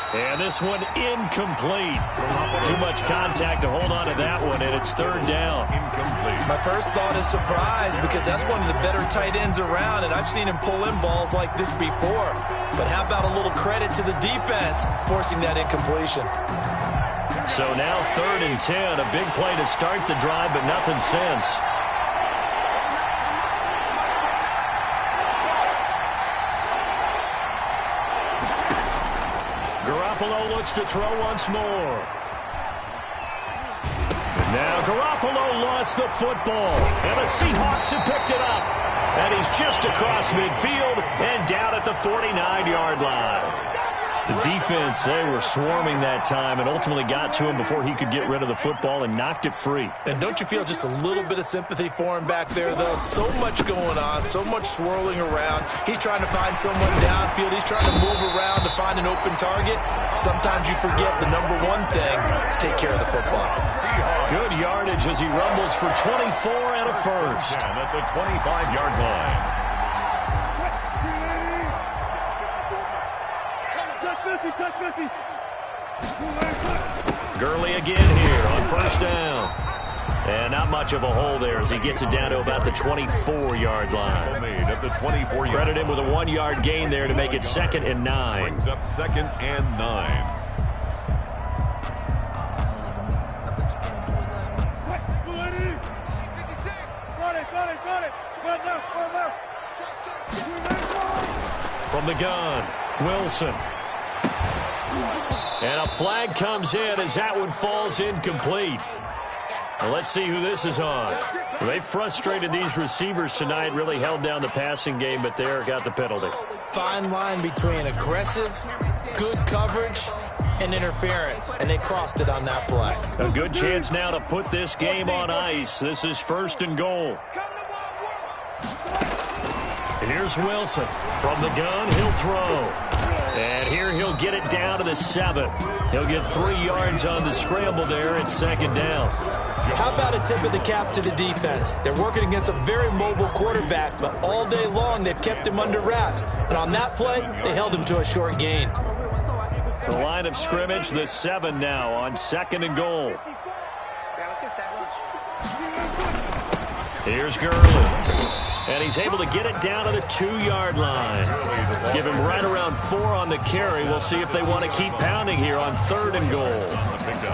And this one incomplete. Too much contact to hold on to that one, and it's 3rd down. Incomplete. My first thought is surprise because that's one of the better tight ends around, and I've seen him pull in balls like this before. But how about a little credit to the defense forcing that incompletion? So now 3rd and 10, a big play to start the drive, but nothing since. Garoppolo looks to throw once more. Now Garoppolo lost the football, and the Seahawks have picked it up. And he's just across midfield and down at the 49-yard line. The defense, they were swarming that time and ultimately got to him before he could get rid of the football and knocked it free. And don't you feel just a little bit of sympathy for him back there, though? So much going on, so much swirling around. He's trying to find someone downfield. He's trying to move around to find an open target. Sometimes you forget the number one thing, take care of the football. Good yardage as he rumbles for 24 and a first. At the 25-yard line. Gurley again here on 1st down. And not much of a hole there as he gets it down to about the 24-yard line. At the 24-yard. Credit him with a 1-yard gain there to make it 2nd and 9. Brings up 2nd and 9. From the gun, Wilson. And a flag comes in as that one falls incomplete. Well, let's see who this is on. They frustrated these receivers tonight, really held down the passing game, but there got the penalty. Fine line between aggressive, good coverage, and interference, and they crossed it on that play. A good chance now to put this game on ice. This is 1st and goal. Here's Wilson. From the gun, he'll throw. And here he'll get it down to the 7. He'll get 3 yards on the scramble there at 2nd down. How about a tip of the cap to the defense? They're working against a very mobile quarterback, but all day long they've kept him under wraps. And on that play, they held him to a short gain. The line of scrimmage, the 7 now on 2nd and goal. Yeah, let's get set lunch. Here's Gurley. And he's able to get it down to the 2-yard line. Give him right around 4 on the carry. We'll see if they want to keep pounding here on 3rd and goal.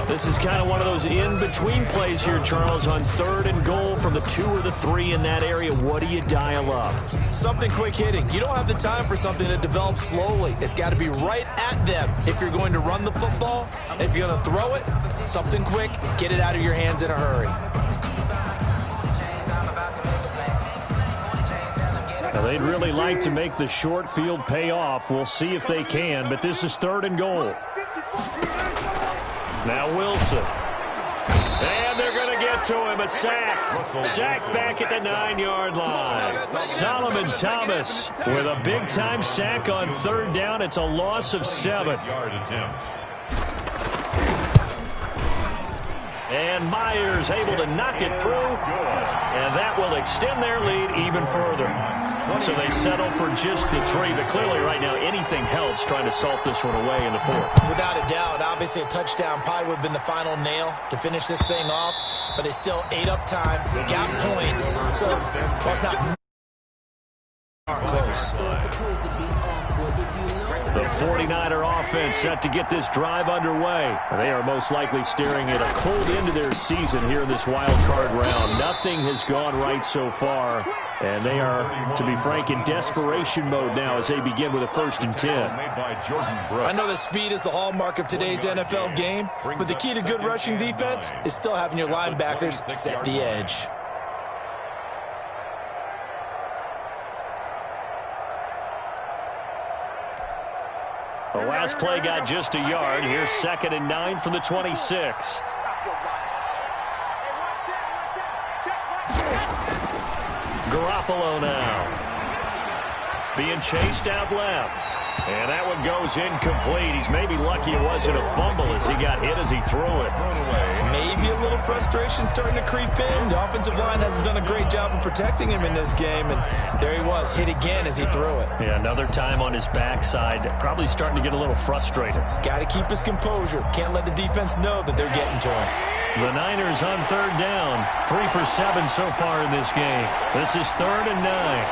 This is kind of one of those in-between plays here, Charles, on 3rd and goal from the 2 or the 3 in that area. What do you dial up? Something quick hitting. You don't have the time for something that develops slowly. It's got to be right at them if you're going to run the football. And if you're going to throw it, something quick, get it out of your hands in a hurry. Now, they'd really like to make the short field pay off. We'll see if they can, but this is 3rd and goal. Now Wilson. And they're going to get to him. A sack. Sack back at the 9-yard line. Solomon Thomas with a big-time sack on 3rd down. It's a loss of 7. And Myers able to knock it through. And that will extend their lead even further. So they settle for just the 3. But clearly right now anything helps trying to salt this one away in the 4th. Without a doubt, obviously a touchdown probably would have been the final nail to finish this thing off. But it's still ate up time, got points. So well, it's not close. The 49er offense set to get this drive underway. They are most likely staring at a cold end to their season here in this wild card round. Nothing has gone right so far, and they are, to be frank, in desperation mode now as they begin with a 1st and 10. I know that speed is the hallmark of today's NFL game, but the key to good rushing defense is still having your linebackers set the edge. The last play got just a yard. Here's 2nd and 9 from the 26. Garoppolo now. Being chased out left. And that one goes incomplete. He's maybe lucky it wasn't a fumble as he got hit as he threw it. Maybe a little frustration starting to creep in. The offensive line hasn't done a great job of protecting him in this game. And there he was, hit again as he threw it. Yeah, another time on his backside. Probably starting to get a little frustrated. Got to keep his composure. Can't let the defense know that they're getting to him. The Niners on 3rd down. 3 for 7 so far in this game. This is 3rd and 9.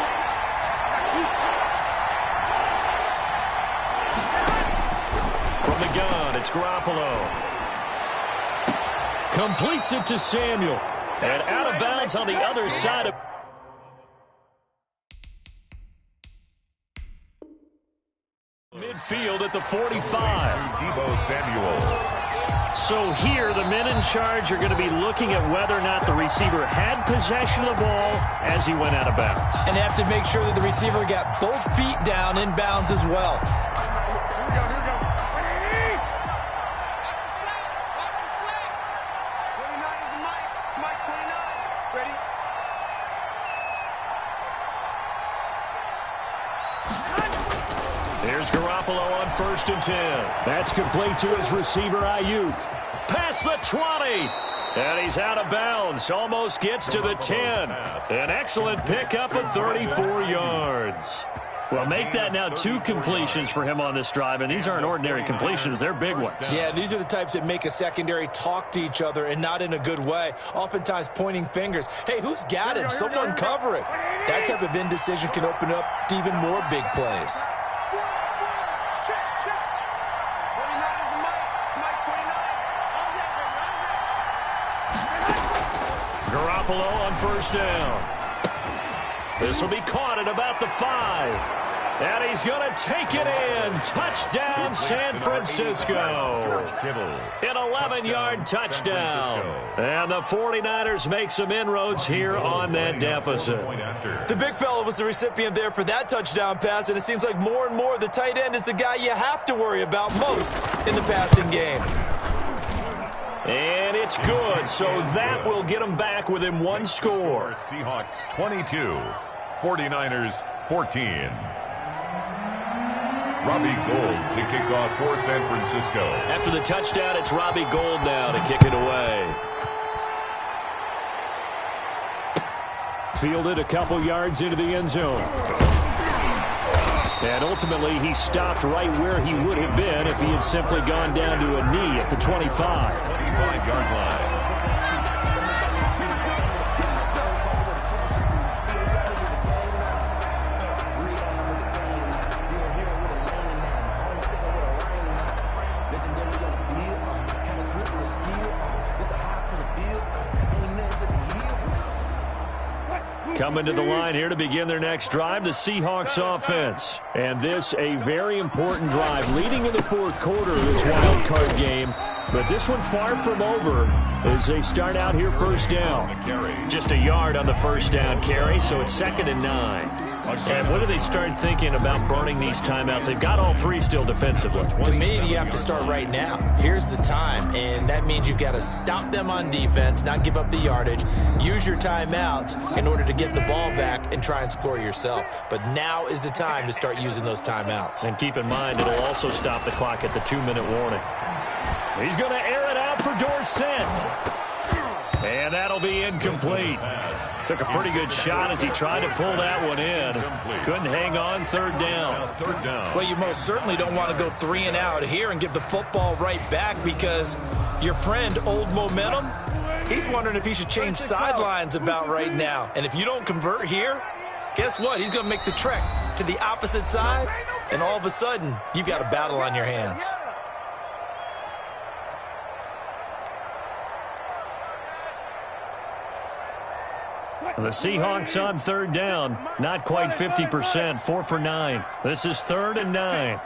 From the gun, it's Garoppolo. Completes it to Samuel. And out of bounds on the other side of midfield at the 45. Deebo Samuel. So here, the men in charge are going to be looking at whether or not the receiver had possession of the ball as he went out of bounds. And they have to make sure that the receiver got both feet down in bounds as well. Here's Garoppolo on 1st and 10. That's complete to his receiver, Ayuk. Past the 20. And he's out of bounds. Almost gets to the 10. An excellent pickup of 34 yards. Well, make that now 2 completions for him on this drive, and these aren't ordinary completions. They're big ones. Yeah, these are the types that make a secondary talk to each other and not in a good way, oftentimes pointing fingers. Hey, who's got him? Someone cover it. That type of indecision can open up to even more big plays. Garoppolo on 1st down. This will be caught at about the 5. And he's going to take it in. Touchdown, San Francisco. An 11-yard touchdown. And the 49ers make some inroads here on that deficit. The big fella was the recipient there for that touchdown pass, and it seems like more and more the tight end is the guy you have to worry about most in the passing game. And it's good, so that will get them back within 1 score. Seahawks 22, 49ers 14. Robbie Gould to kick off for San Francisco. After the touchdown, it's Robbie Gould now to kick it away. Fielded a couple yards into the end zone. And ultimately, he stopped right where he would have been if he had simply gone down to a knee at the 25. 25-yard line. Coming to the line here to begin their next drive, the Seahawks offense. And this a very important drive leading in the fourth quarter of this wild card game. But this one far from over as they start out here first down. Just a yard on the first down carry, so it's 2nd and 9. And when do they start thinking about burning these timeouts? They've got all 3 still defensively. To me, you have to start right now. Here's the time, and that means you've got to stop them on defense, not give up the yardage, use your timeouts in order to get the ball back and try and score yourself. But now is the time to start using those timeouts. And keep in mind, it'll also stop the clock at the 2-minute warning. He's going to air it out for Dorsett. And that'll be incomplete. Took a pretty good shot as he tried to pull that one in. Couldn't hang on, 3rd down. Well, you most certainly don't want to go 3 and out here and give the football right back because your friend, Old Momentum, he's wondering if he should change sidelines about right now. And if you don't convert here, guess what? He's going to make the trek to the opposite side, and all of a sudden, you've got a battle on your hands. The Seahawks on 3rd down. Not quite 50%. 4 for 9. This is 3rd and 9.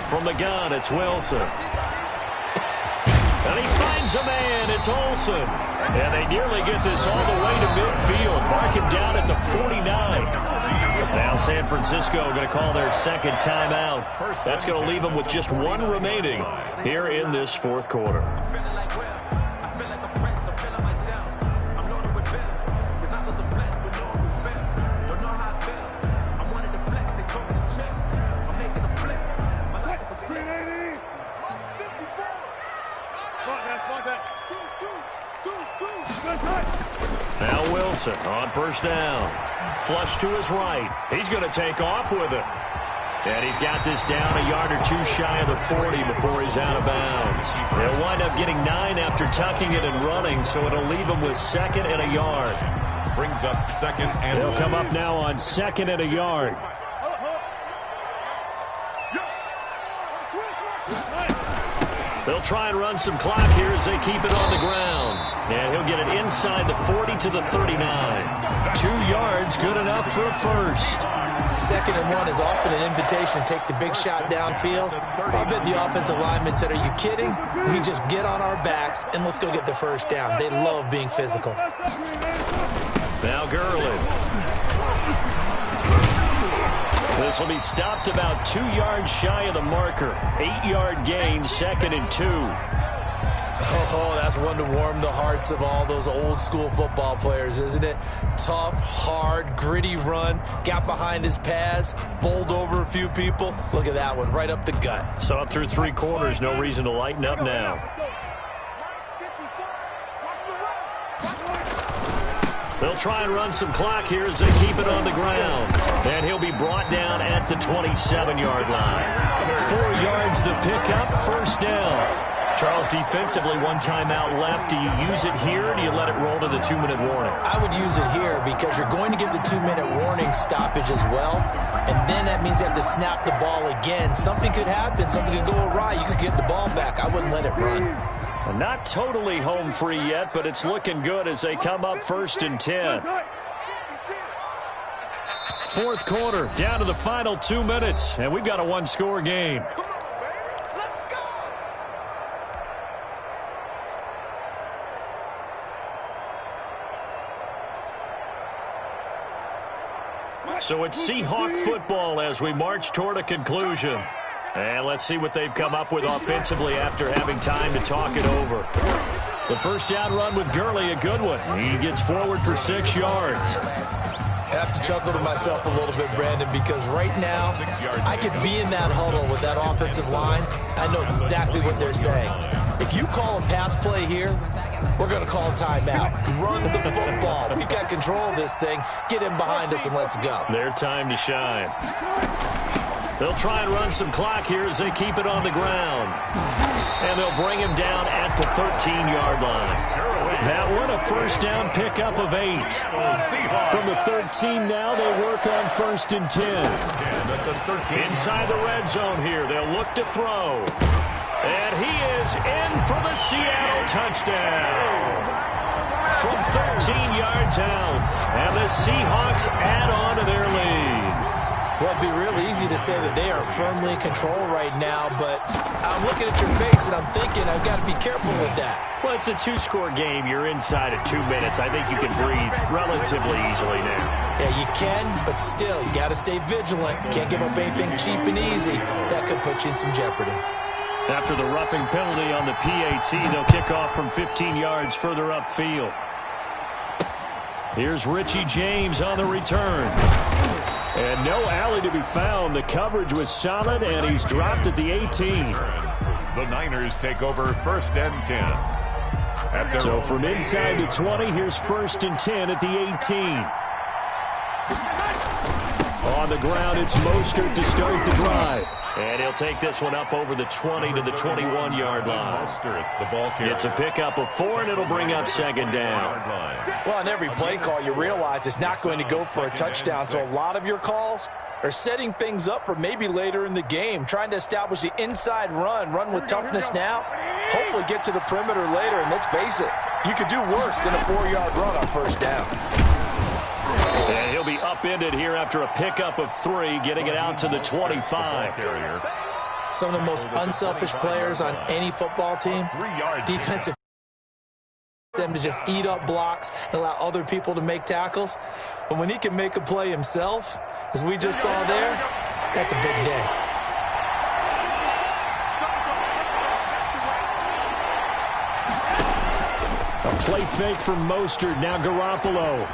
From the gun, it's Wilson. And he finds a man. It's Olsen. And they nearly get this all the way to midfield. Mark him down at the 49. Now San Francisco going to call their 2nd timeout. That's going to leave them with just 1 remaining here in this fourth quarter. Now Wilson on 1st down. Flush to his right. He's going to take off with it. And he's got this down a yard or 2 shy of the 40 before he's out of bounds. They'll wind up getting 9 after tucking it and running, so it'll leave him with 2nd and a yard. Brings up 2nd and They'll come up now on 2nd and a yard. They'll try and run some clock here as they keep it on the ground. And he'll get it inside the 40 to the 39. 2 yards, good enough for a first. 2nd and 1 is often an invitation to take the big shot downfield. I bet the offensive lineman said, "Are you kidding? We just get on our backs and let's go get the first down." They love being physical. Now Gurley. This will be stopped about 2 yards shy of the marker. 8-yard gain, 2nd and 2. Oh, that's one to warm the hearts of all those old school football players, isn't it? Tough, hard, gritty run. Got behind his pads, bowled over a few people. Look at that one, right up the gut. So up through 3 quarters, no reason to lighten up now. They'll try and run some clock here as they keep it on the ground. And he'll be brought down at the 27-yard line. 4 yards the pickup, 1st down. Charles, defensively, 1 timeout left. Do you use it here, or do you let it roll to the 2-minute warning? I would use it here because you're going to get the 2-minute warning stoppage as well. And then that means you have to snap the ball again. Something could happen. Something could go awry. You could get the ball back. I wouldn't let it run. Not totally home free yet, but it's looking good as they come up 1st and 10. 4th quarter, down to the final 2 minutes, and we've got a 1-score game. So it's Seahawk football as we march toward a conclusion. And let's see what they've come up with offensively after having time to talk it over. The 1st down run with Gurley, a good one. He gets forward for 6 yards. I have to chuckle to myself a little bit, Brandon, because right now I could be in that huddle with that offensive line. I know exactly what they're saying. If you call a pass play here, we're going to call a timeout. Run the football. We've got control of this thing. Get him behind us and let's go. Their time to shine. They'll try and run some clock here as they keep it on the ground. And they'll bring him down at the 13-yard line. That one, a 1st down pickup of 8. From the 13 now, they work on 1st and 10. Inside the red zone here, they'll look to throw. And he is in for the Seattle touchdown. From 13 yards out. And the Seahawks add on to their lead. Well, it'd be real easy to say that they are firmly in control right now, but I'm looking at your face and I'm thinking I've got to be careful with that. Well, it's a two-score game. You're inside of 2 minutes. I think you can breathe relatively easily now. Yeah, you can, but still, you got to stay vigilant. Can't give up anything cheap and easy. That could put you in some jeopardy. After the roughing penalty on the PAT, they'll kick off from 15 yards further upfield. Here's Richie James on the return. And no alley to be found. The coverage was solid, and he's dropped at the 18. The Niners take over 1st and 10. So from inside the 20, here's 1st and 10 at the 18. On the ground, it's Mostert to start the drive. And he'll take this one up over the 20 to the 21-yard line. It's a pickup of 4, and it'll bring up 2nd down. Well, on every play call, you realize it's not going to go for a touchdown, so a lot of your calls are setting things up for maybe later in the game, trying to establish the inside run with toughness now, hopefully get to the perimeter later, and let's face it, you could do worse than a 4-yard run on 1st down. And he'll be upended here after a pickup of 3, getting it out to the 25. Some of the most unselfish players on any football team, defensive, them to just eat up blocks and allow other people to make tackles. But when he can make a play himself, as we just saw there, that's a big day. A play fake from Mostert, now Garoppolo.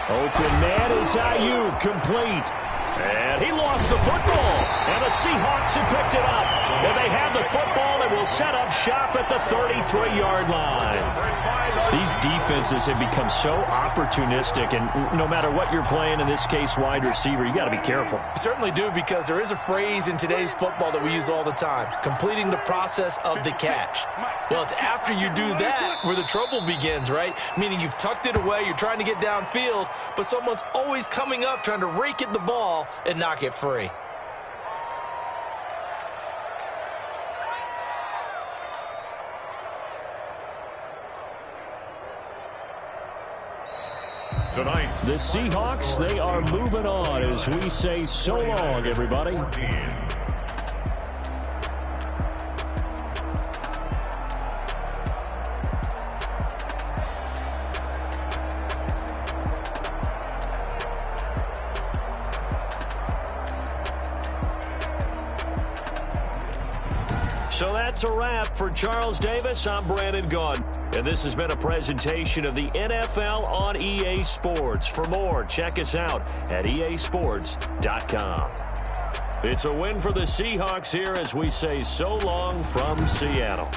Open man is Ayuk, complete. And he lost the football. And the Seahawks have picked it up. And they have the football and will set up shop at the 33-yard line. These defenses have become so opportunistic, and no matter what you're playing, in this case, wide receiver, you got to be careful. You certainly do, because there is a phrase in today's football that we use all the time, completing the process of the catch. Well, it's after you do that where the trouble begins, right? Meaning you've tucked it away, you're trying to get downfield, but someone's always coming up trying to rake at the ball and knock it free. Tonight, the Seahawks, they are moving on as we say so long, everybody. So that's a wrap for Charles Davis. I'm Brandon Gaudin. And this has been a presentation of the NFL on EA Sports. For more, check us out at easports.com. It's a win for the Seahawks here as we say so long from Seattle.